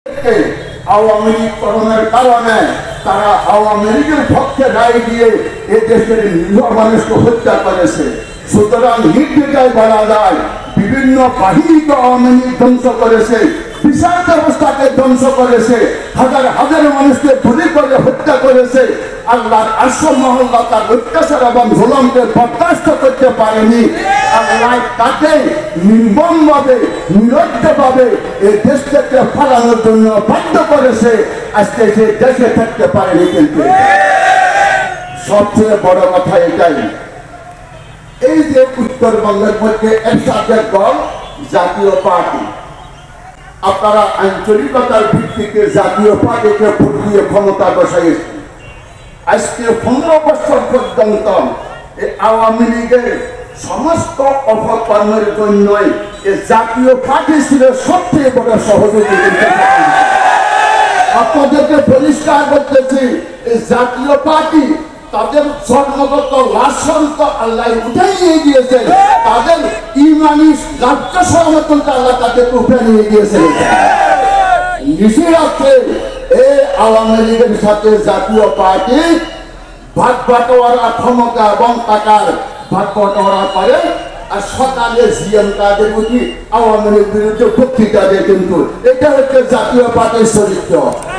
আওয়ামী লীগকরণের কারণে তারা আওয়ামী লীগের পক্ষে রায় দিয়ে এ দেশের নিরীহ মানুষকে হত্যা করেছে। সুতরাং নির্বিচারে বলা যায় বিভিন্ন বাহিনীকে আওয়ামী লীগ ধ্বংস করেছে, বিচার ব্যবস্থাকে ধ্বংস করেছে, হাজার হাজার মানুষকে গুলি করে হত্যা করেছে। আল্লাহর আশ্রম মহল্লা তার অত্যাচার এবং জুলুমকে বরদাস্ত করতে পারেনি। আল্লাহ তাকে নির্মমভাবে নিরুদ্ধভাবে এই দেশ থেকে পালানোর জন্য বাধ্য করেছে। আজকে সে দেশে থাকতে পারেনি। কিন্তু সবচেয়ে বড় কথা এটাই, এই যে উত্তরবঙ্গের মধ্যে একসাথে দল জাতীয় পার্টি, আপনারা আঞ্চলিকতার ভিত্তিতে জাতীয় পার্টিকে ভোট দিয়ে ক্ষমতা বসাইয়েছেন। আজকে 15 বছর পর্যন্ত আওয়ামী লীগের সমস্ত অপকর্মের জন্যই এই জাতীয় পার্টি ছিল সবচেয়ে বড় সহযোগী। আপনাদেরকে পরিষ্কার করতেছি, এই জাতীয় পার্টি তাদের জন্মগত লাশন তো আল্লাহ উঠে নিয়ে গিয়েছেন, তাদের ইমানি রাজ্য সমর্থন আল্লাহ তাদেরকে উঠে নিয়ে গিয়েছেন। নিশিরাত্রে এই আওয়ামী লীগের সাথে জাতীয় পার্টি ভাগ বাটোয়ারা ক্ষমতা এবং টাকার ভাগ বাটোয়ারা করে। আর সকালে সিএম কাদের প্রতি আওয়ামী লীগের বিরুদ্ধে বক্তৃতা দেয়। কিন্তু এটা হচ্ছে জাতীয় পার্টির চরিত্র।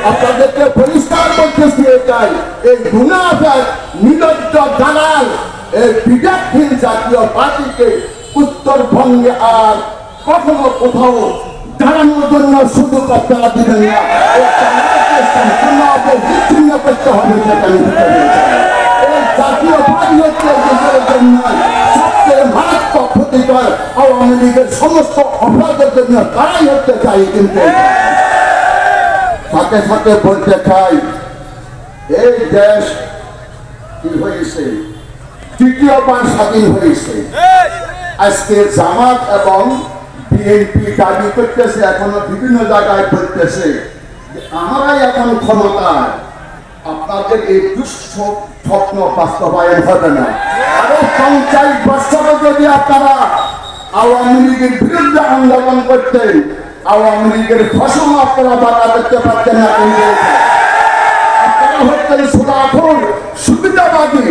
আপনাদেরকে পরিষ্কার করতেছি, এটাই এই গুনাহগার নির্লজ্জ দালাল এই বিবেকহীন জাতীয় পার্টিকে উত্তরবঙ্গে আর কখনো কোথাও দাঁড়ানোর জন্য সুযোগ আপনারা দিবেন না। সম্পূর্ণভাবে বিচ্ছিন্ন করতে হবে। এই জাতীয় পার্টি হচ্ছে দেশের জন্য সবচেয়ে মারাত্মক ক্ষতিকর। আওয়ামী লীগের সমস্ত অপরাধের জন্য তারাই হতে চাই। কিন্তু সাথে সাথে বলতে চাই, এই দেশ কি হয়েছে, তৃতীয়বার স্বাধীন হয়েছে। আজকে জামাত এবং বিএনপি দাবি করতেছে, এখনো বিভিন্ন জায়গায় বলতেছে আমরাই এখন ক্ষমতায়। আপনাদের এই দুঃস্বপ্ন বাস্তবায়ন হবে না। আরো 50 বছরে যদি আপনারা আওয়ামী লীগের বিরুদ্ধে আন্দোলন করতেন, আওয়ামী লীগের ফসল আপনারা বাধা করতে পারতেন না। কিন্তু আপনারা হচ্ছেন সুরাফুল সুবিধাবাদী।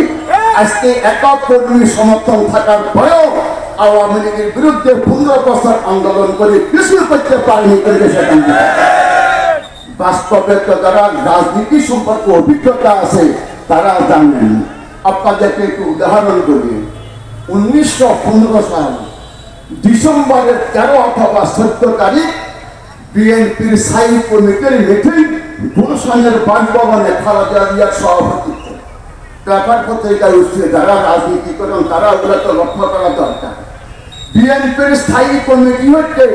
আজকে একক কর্মী সমর্থন থাকার পরেও আওয়ামী লীগের বিরুদ্ধে 15 বছর আন্দোলন করে কিছু করতে পারেনি। কিন্তু সেখান থেকে বাস্তবে যারা রাজনীতি সম্পর্কে অভিজ্ঞতা আছে তারা জানেন। আপনাদেরকে একটু উদাহরণ করি, 1915 সাল ডিসেম্বরের 13 অথবা 14 তারিখ বিএনপির স্থায়ী কমিটির মিটিং গুলশানের বাসভবনে খালেদা জিয়ার সভাপতিত্বে। পেপার পত্রিকায় উঠছে, যারা রাজনীতি করেন তারা ওগুলো তো লক্ষ্য করা দরকার। বিএনপির স্থায়ী কমিটি হচ্ছে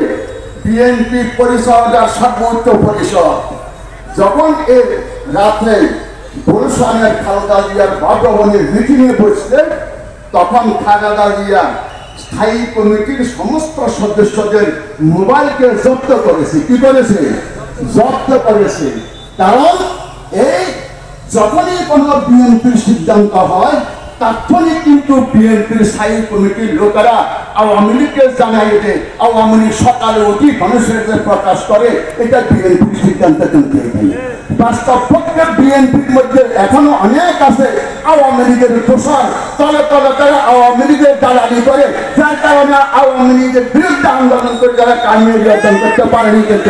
বিএনপি পরিষদের সর্বোচ্চ পরিষদ। যখন এর রাত্রে গুলশানের খালেদা জিয়ার বাসভবনের মিটিংয়ে বসছে, তখন খালেদা জিয়া স্থায়ী কমিটির সমস্ত সদস্যদের মোবাইলকে জব্দ করেছে। কি করেছে? জব্দ করেছে। কারণ এই যখনই কোনো বিএনপির সিদ্ধান্ত হয় তাৎক্ষণিক কিন্তু বিএনপির স্থায়ী কমিটির লোকেরা আওয়ামী লীগকে জানাই যে আওয়ামী লীগ সকালে অতি মানুষের প্রকাশ করে এটা বিএনপির সিদ্ধান্ত। কিন্তু বাস্তব পক্ষে বিএনপির মধ্যে এখনো অনেক আছে আওয়ামী লীগের দোষর, তলে তলে তারা আওয়ামী লীগের দালালি করে, যার কারণে আওয়ামী লীগের বিরুদ্ধে আন্দোলন করে যারা কামিয়াবি অর্জন করতে পারেনি। কিন্তু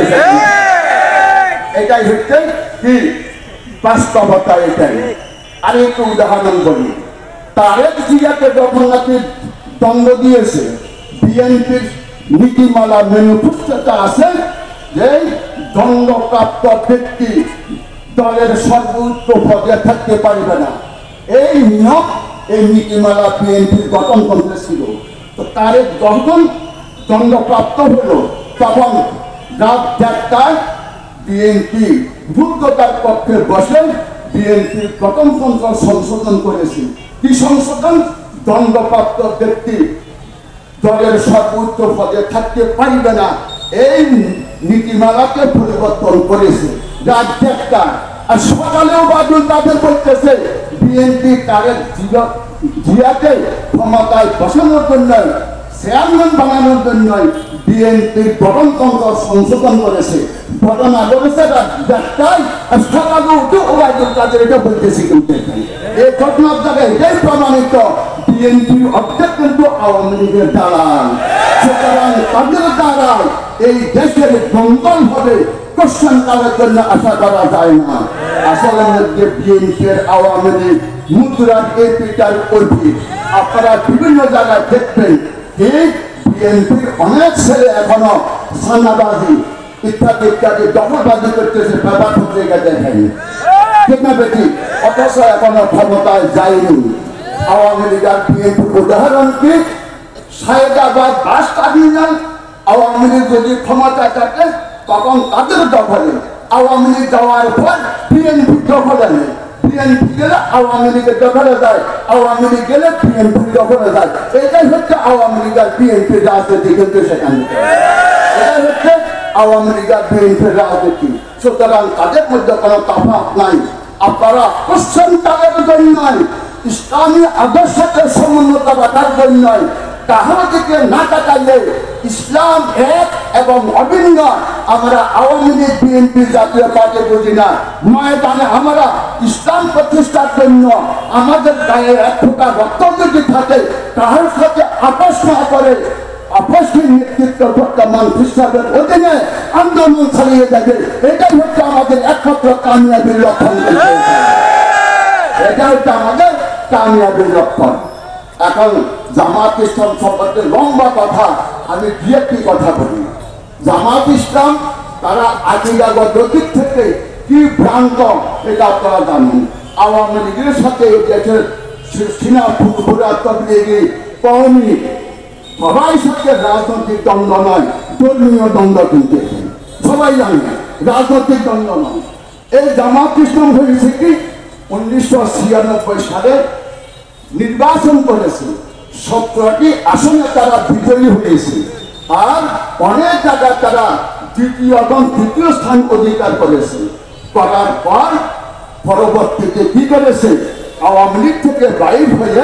এটাই হচ্ছে কি বাস্তবতা। এটাই আর একটু উদাহরণ বলি, তারেক জিয়াকে যখন নাকি দণ্ড দিয়েছে, বিএনপির নীতিমালা ম্যানিফেস্টোতে আছে যে দণ্ডপ্রাপ্ত ব্যক্তি দলের সর্বোচ্চ পদে থাকতে পারবে না। এই নিয়ম, এই নীতিমালা বিএনপির গঠনতন্ত্রে ছিল। তো তারেক যখন দণ্ডপ্রাপ্ত হলো তখন রাত 1টায় বিএনপি রুদ্ধতার পক্ষে বসে বিএনপির গঠনতন্ত্র সংশোধন করেছে। কি সংশোধন? দণ্ডপ্রাপ্ত ব্যক্তি দলের সর্বোচ্চ পদে থাকতে পারবে না, এই নীতিমালাকে পরিবর্তন করেছে রাত 1টায়। আর সকালেও বাদুল তাদের বলতেছে বিএনপি তারেক জিয়াকে ক্ষমতায় বসানোর জন্য, চেয়ারম্যান বানানোর জন্য বিএনপির গঠনতন্ত্র সংশোধন করেছে, ঘটনা করেছে দেখাই সকালে উঠে ওবায়দুল কাদের এটা বলতেছি কিন্তু এই ঘটনার জায়গায় এটাই প্রমাণিত বিএনপির অর্ধেক কিন্তু আওয়ামী লীগের দালাল। সুতরাং তাদের দ্বারা এই দেশের জঙ্গল হবে কোশ্চেন কালের জন্য আশা করা যায় না। আসলে মধ্যে বিএনপির আওয়ামী লীগ মুদ্রার এপিটার অর্ধি আপনারা বিভিন্ন জায়গায় দেখবেন ঠিক বিএনপির অনেক ছেলে এখনো সান্নাবাজি ইত্যাদি ইত্যাদি দখলবাজি করতেছে, ব্যাপার পত্রিকা দেখেন ঠিক না বেটি, অথচ এখনো ক্ষমতায় যায়নি আওয়ামী লীগ আর বিএনপির। উদাহরণ কি সায়েদাবাদ বাস টার্মিনাল আওয়ামী লীগ যদি ক্ষমতায় থাকে তখন তাদের দখলে, আওয়ামী লীগ যাওয়ার পর বিএনপি দখলে নেই, বিএনপি গেলে আওয়ামী লীগের দখলে যায়, আওয়ামী লীগ গেলে বিএনপির দখলে যায়। এটাই হচ্ছে আওয়ামী লীগ আর বিএনপির রাজনীতি, কিন্তু সেখানে এটাই হচ্ছে আওয়ামী লীগ আর বিএনপির রাজনীতি। সুতরাং তাদের মধ্যে কোনো তফাৎ নাই। আপনারা কোশ্চেন তাদের জন্য ইসলামী আদর্শকে সমুন্নত রাখার জন্য তাহার দিকে না তাকাইলে ইসলাম এক এবং অভিন্ন। আমরা আওয়ামী লীগ বিএনপি জাতীয় পার্টি বুঝি না, ময়দানে আমরা ইসলাম প্রতিষ্ঠার জন্য আমাদের গায়ে এক ফোঁটা রক্ত যদি থাকে তাহার সাথে আপোষ না করে আপসকে নেতৃত্ব বর্তমান খ্রিস্টানদের অধীনে আন্দোলন চালিয়ে যাবে, এটাই হচ্ছে আমাদের একমাত্র কামিয়াবির লক্ষণ। এটা হচ্ছে আমাদের কামিয়াবির লক্ষণ। এখন জামাত ইসলাম সম্পর্কে লম্বা কথা, আমি দু একটি কথা বলি। জামাত ইসলাম তারা আকিদাগত দিক থেকে কি ভ্রান্ত এটা আপনারা জানেন। আওয়ামী লীগের সাথে দেশের সিনা ফুটবুরা তবলিগি কওমি সবাই সাথে রাজনৈতিক দ্বন্দ্ব নয়, ধর্মীয় দ্বন্দ্ব, কিন্তু সবাই জানে রাজনৈতিক দ্বন্দ্ব নয়। এই জামাত ইসলাম হয়েছে কি 1996 সালে নির্বাচন করেছে, 17টি আসনে তারা বিজয়ী হয়েছে, আর অনেক জায়গায় তারা দ্বিতীয় এবং তৃতীয় স্থান অধিকার করেছে। করার পর পরবর্তীতে কি করেছে, আওয়ামী লীগ থেকে বাইর হয়ে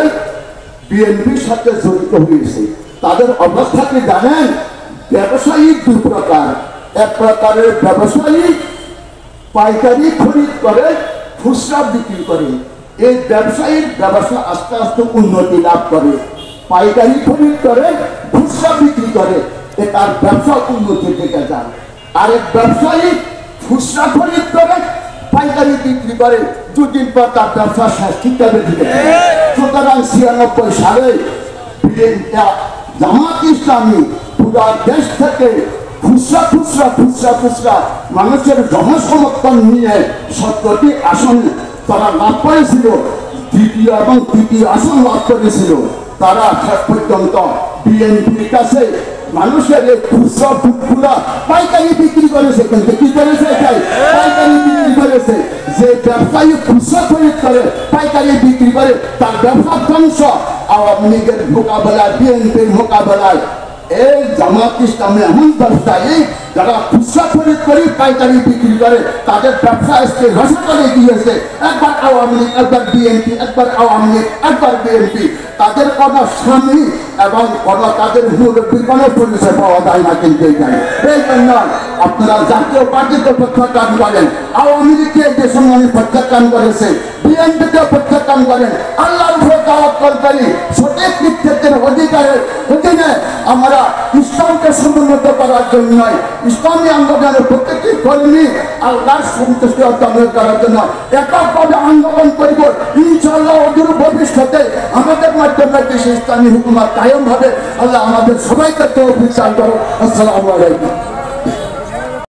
বিএনপির সাথে জড়িত হয়েছে। তাদের অবস্থা কি জানেন? ব্যবসায়ী দুই প্রকার, এক প্রকারের ব্যবসায়ী পাইকারি খরিদ করে খুচরা বিক্রি করে, এই ব্যবসায়ীর ব্যবসা আস্তে আস্তে উন্নতি লাভ করে, পাইকারি খরিদ করে খুচরা বিক্রি করে, তার ব্যবসা উন্নতির দিকে যায়। আরেক ব্যবসায়ী খুচরা খরিদ করে পাইকারি বিক্রি করে, দুদিন পর তার ব্যবসা শেষ, ঠিকভাবে দিকে। সুতরাং 96 সালে জামাত ইসলামী পুরা দেশ থেকে খুচরা খুচরা খুচরা খুচরা মানুষের জনসমর্থন নিয়ে 17টি আসন তারা লাভ করেছিল, দ্বিতীয় এবং তৃতীয় আসন লাভ করেছিল। তারা শেষ পর্যন্ত বিএনপির কাছে মানুষের এই খুচরা ফুটগুলা পাইকারি বিক্রি করেছে, কিন্তু কি করেছে, পাইকারি বিক্রি করেছে। যে ব্যবসায়ী খুচরা খরিদ করে পাইকারি বিক্রি করে তার ব্যবসা ধ্বংস। আওয়ামী লীগের মোকাবেলায়, বিএনপির মোকাবেলায় এই জামাত ইসলামে এমন ব্যবসায়ী যারা খুচরা খরিদ করে পাইকারি বিক্রি করে, তাদের ব্যবসা আজকে রসাতলে গিয়েছে। একবার আওয়ামী লীগ, একবার বিএনপি, একবার আওয়ামী লীগ, একবার বিএনপি। তাদের কোনো স্বামী এবং কোনো তাদের মুরব্বীর কোনো পরিচয় পাওয়া যায় না, কিন্তু এই জন্য আপনারা জাতীয় পার্টিকে প্রত্যাখ্যান করেন, আওয়ামী লীগকে যে সম্মানী প্রত্যাখ্যান করেছে, বিএনপিকে প্রত্যাখ্যান করেন। আল্লাহর উপর তাওয়াক্কুল করি, সঠিক নেতৃত্বের অধিকারের অধীনে আমরা ইসলামকে সমুন্নত করার জন্য, ইসলামী আন্দোলনের প্রত্যেকটি কর্মী আল্লাহর সন্তুষ্টি অর্জন করার জন্য এককভাবে আন্দোলন করিব। ইনশাআল্লাহ অদূর ভবিষ্যতে আমাদের মাধ্যমে দেশে ইসলামী হুকুমত কায়েম হবে। আল্লাহ আমাদের সবাইকে তৌফিক দান করুন। আসসালামু আলাইকুম।